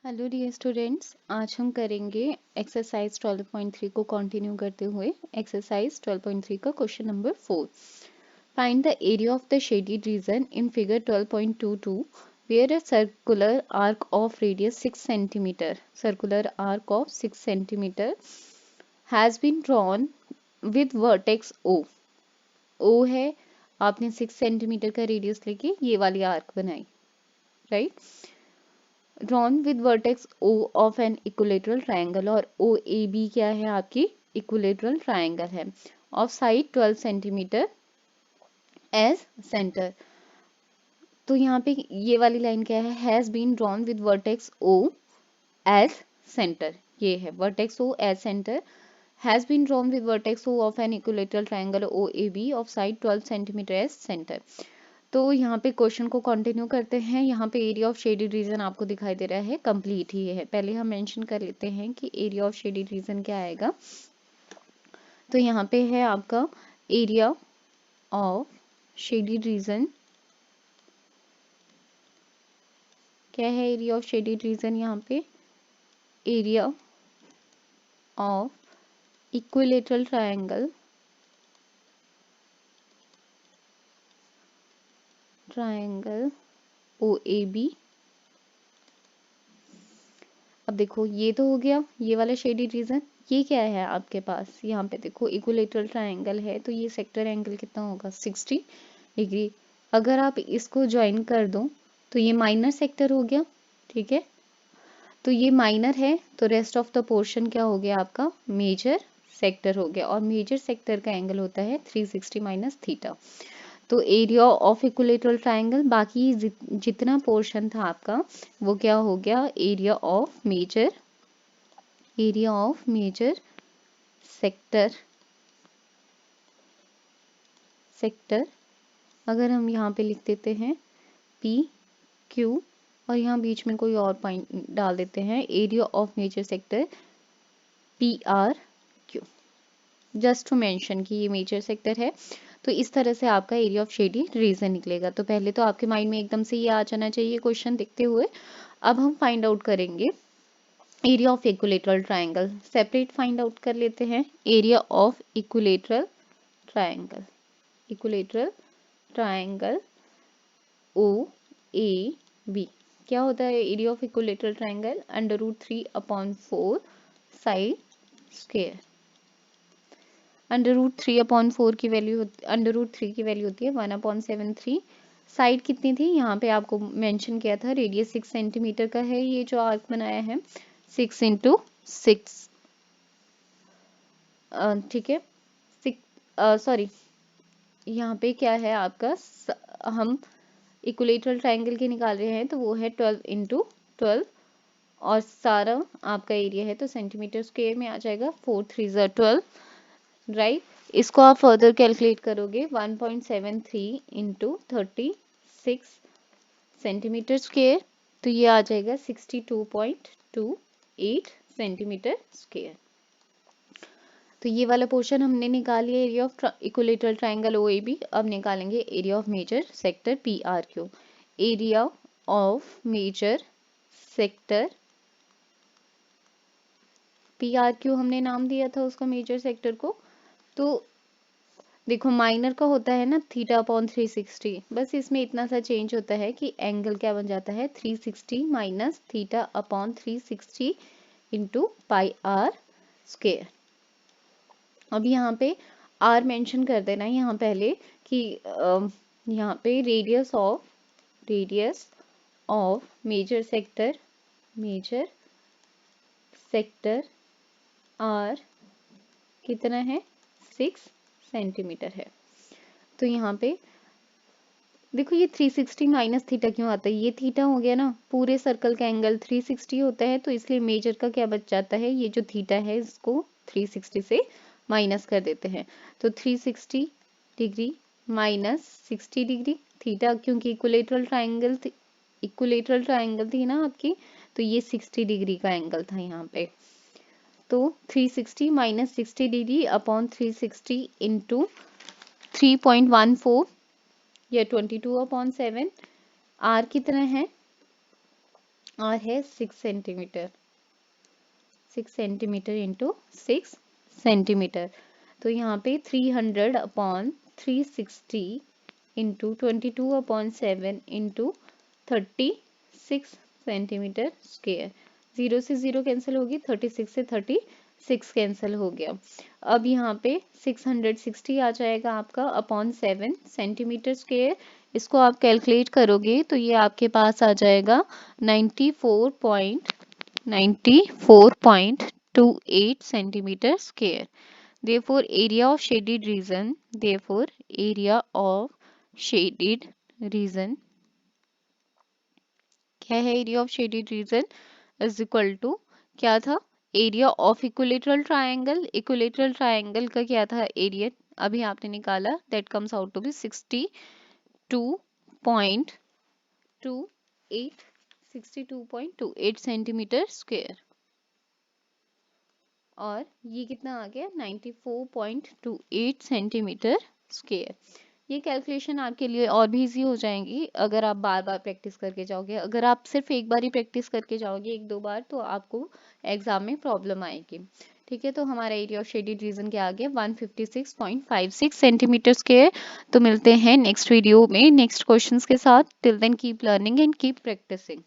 Hello dear students, आज हम करेंगे एक्सरसाइज 12.3 को कंटिन्यू करते हुए एक्सरसाइज 12.3 का question number 4। Find the area of the shaded region in figure 12.22 where a circular arc of radius 6 centimetre has been drawn with vertex O है। आपने 6 centimetre का रेडियस लेके ये वाली आर्क बनाई, right. Drawn with vertex O of an equilateral triangle, और O A B क्या है, आपकी इक्विलेटरल ट्रायंगल है, of side 12 centimetre as centre. तो यहाँ पे ये वाली लाइन क्या है, has been drawn with vertex O as centre. ये है vertex O as centre, has been drawn with vertex O of an equilateral triangle O A B of side 12 centimetre as centre. तो यहाँ पे question को continue करते हैं। यहाँ पे एरिया ऑफ शेडेड रीजन आपको दिखाई दे रहा है, कंप्लीट ही है। पहले हम मेंशन कर लेते हैं कि एरिया ऑफ शेडेड रीजन क्या आएगा। तो यहाँ पे है आपका एरिया ऑफ शेडेड रीजन। क्या है एरिया ऑफ शेडेड रीजन? यहाँ पे area of equilateral triangle O A B. अब देखो, ये तो हो गया ये वाला शेडेड रीजन। ये क्या है आपके पास, यहाँ पे देखो इक्विलेटरल ट्रायंगल है, तो ये सेक्टर एंगल कितना होगा, 60 डिग्री। अगर आप इसको ज्वाइन कर दो तो ये माइनर सेक्टर हो गया, ठीक है। तो ये माइनर है, तो रेस्ट ऑफ द पोर्शन क्या हो गया आपका, मेजर सेक्टर हो गया। और मेजर सेक्टर का एंगल होता है 360 माइनस थीटा। तो एरिया ऑफ इक्विलेटरल ट्रायंगल, बाकी जितना पोर्शन था आपका वो क्या हो गया, एरिया ऑफ मेजर सेक्टर। अगर हम यहाँ पे लिख देते हैं पी क्यू, और यहाँ बीच में कोई और पॉइंट डाल देते हैं, area of major sector P R Q, just to mention कि ये मेजर सेक्टर है। तो इस तरह से आपका एरिया ऑफ शेडेड रीजन निकलेगा। तो पहले तो आपके माइंड में एकदम से ये आ जाना चाहिए क्वेश्चन देखते हुए। अब हम फाइंड आउट करेंगे area of equilateral triangle. Separate find out कर लेते हैं area of equilateral triangle O A B. क्या होता है area of equilateral triangle, √3/4 side square. √3/4 की वैल्यू √3 की वैल्यू होती है 1/73। साइड कितनी थी, यहाँ पे आपको मेंशन किया था, रेडियस 6 सेंटीमीटर का है। ये जो आर्क बनाया है 6 × 6, ठीक है। सॉरी, यहाँ पे क्या है आपका, हम इक्विलेटरल ट्रायंगल के निकाल रहे हैं, तो वो है 12 × 12, और सारा आपका एरिया है तो सेंटीमीटर स्क्वायर में आ जाएगा। 4 3 12, राइट। इसको आप फर्दर कैलकुलेट करोगे, 1.73 × 36 सेंटीमीटर स्क्वायर, तो ये आ जाएगा 62.28 सेंटीमीटर स्क्वायर। तो ये वाला पोर्शन हमने निकाल लिया area of equilateral triangle O A B. अब निकालेंगे area of major sector P R Q. Area of major sector P R Q हमने नाम दिया था उसका, मेजर सेक्टर को। तो देखो, माइनर का होता है ना θ/360, बस इसमें इतना सा चेंज होता है कि एंगल क्या बन जाता है, 360 minus θ/360 into pi R square. अब यहाँ पे आर मेंशन कर देना है यहाँ पहले कि यहाँ पे radius of major sector R कितना है, 6 सेंटीमीटर है। तो यहाँ पे देखो, ये 360 माइनस थीटा क्यों आता है, ये थीटा हो गया ना, पूरे सर्कल का एंगल 360 होता है, तो इसलिए मेजर का क्या बच जाता है, ये जो थीटा है इसको 360 से माइनस कर देते हैं। तो 360 डिग्री माइनस 60 डिग्री थीटा, क्योंकि इक्विलेटरल ट्रायंगल थी ना आपकी, तो ये 60 डिग्री का एंगल था यहाँ पे। तो 360 माइनस 60 डिग्री अपॉन 360 इंटू 3.14 या 22/7। आर कितना है, और है 6 सेंटीमीटर, 6 सेंटीमीटर इंटू 6 सेंटीमीटर। तो यहाँ पे 300 upon 360 into 22/7 into 36 centimetre square. 0 से 0 कैंसिल होगी, 36 से 36 कैंसिल हो गया। अब यहाँ पे 660 आ जाएगा आपका अपॉन 7 सेंटीमीटर स्क्वेयर। इसको आप कैलकुलेट करोगे तो ये आपके पास आ जाएगा 94.28 centimeter square. Therefore, area of shaded region, therefore, area of shaded region, क्या है area of shaded region is equal to, क्या था, area of equilateral triangle. Equilateral triangle का क्या था एरिया, अभी आपने निकाला, that comes out to be 62.28 centimetre square. और ये कितना आ गया 94.28 सेंटीमीटर स्क्वेयर। ये कैलकुलेशन आपके लिए और भी इजी हो जाएंगी अगर आप बार बार प्रैक्टिस करके जाओगे। अगर आप सिर्फ एक बार ही प्रैक्टिस करके जाओगे, एक दो बार, तो आपको एग्जाम में प्रॉब्लम आएगी। ठीक है, तो हमारा एरिया ऑफ शेडेड रीजन क्या आ गया 156.56 सेंटीमीटर स्क्वेयर। तो मिलते हैं नेक्स्ट वीडियो में नेक्स्ट क्वेश्चंस के साथ। Till then keep learning and keep practising.